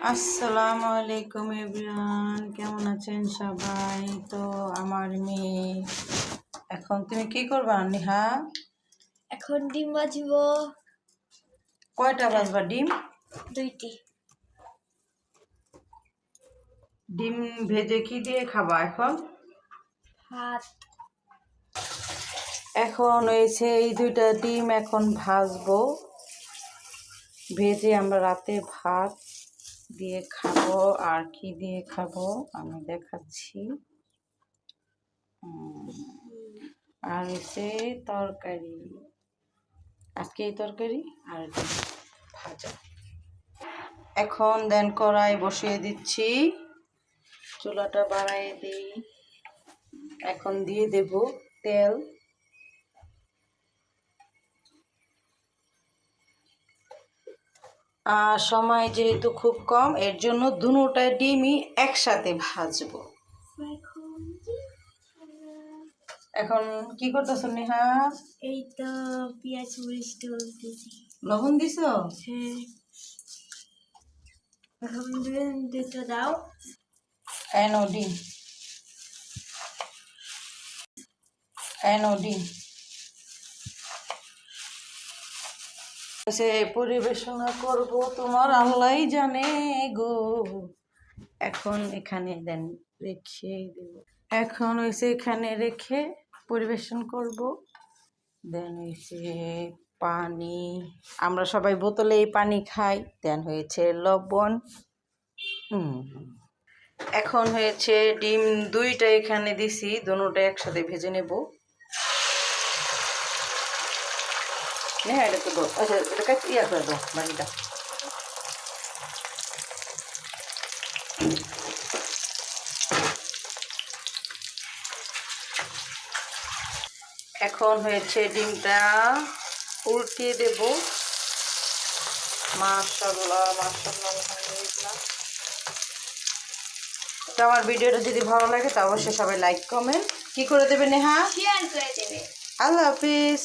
আসসালামু আলাইকুম এভরিওয়ান, কেমন আছেন সবাই? তো আমার মেয়ে এখন, তুমি কি করবা নিহা? এখন ডিম ভাজবো। কয়টা বাজবা ডিম? 2টি। ডিম ভেজে কি দিয়ে খাবা এখন? ভাত। এখন হয়েছে এই 2টা ডিম এখন ভাজবো, ভেজে আমরা রাতে ভাত দিয়ে খাবো। আর কি দিয়ে খাবো আমি দেখাচ্ছি। আর হচ্ছে তরকারি, আজকে এই তরকারি আর ভাজা। এখন দেন কড়াই বসিয়ে দিচ্ছি, চুলাটা বাড়াই দিই। এখন দিয়ে দেব তেল। আর সময় যেহেতু খুব কম, এর জন্য দুটোটা ডিমই একসাথে ভাজবো। এখন কি করতেছ নেহা? এই তো পেঁয়াজ মরিচ দিয়েছি। লবণ দিছো? হ্যাঁ। এখন দুটো দাও। এনো ডিম, এনো ডিম পরিবেশনা করব তোমার আল্লাহ জানে গো। এখন এখানে দেন রেখে দেব। এখন হয়েছে এখানে রেখে পরিবেশন করব। দেন হয়েছে পানি, আমরা সবাই বোতলে এই পানি খাই। দেন হয়েছে লবণ। এখন হয়েছে ডিম 2টা এখানে দিছি, দুটোটা একসাথে ভেজে নেব। হ্যাঁ, এটা তো আচ্ছা, এটা কাট ইয়া করে দাও বাকিটা। এখন হয়েছে ডিমটা উল্টিয়ে দেব। মাশাআল্লাহ মাশাআল্লাহ, আলহামদুলিল্লাহ। তো আমার ভিডিওটা যদি ভালো লাগে তো অবশ্যই সবাই লাইক কমেন্ট কি করে দেবে নেহা? শেয়ার করে দেবে। আল্লাহ হাফিজ।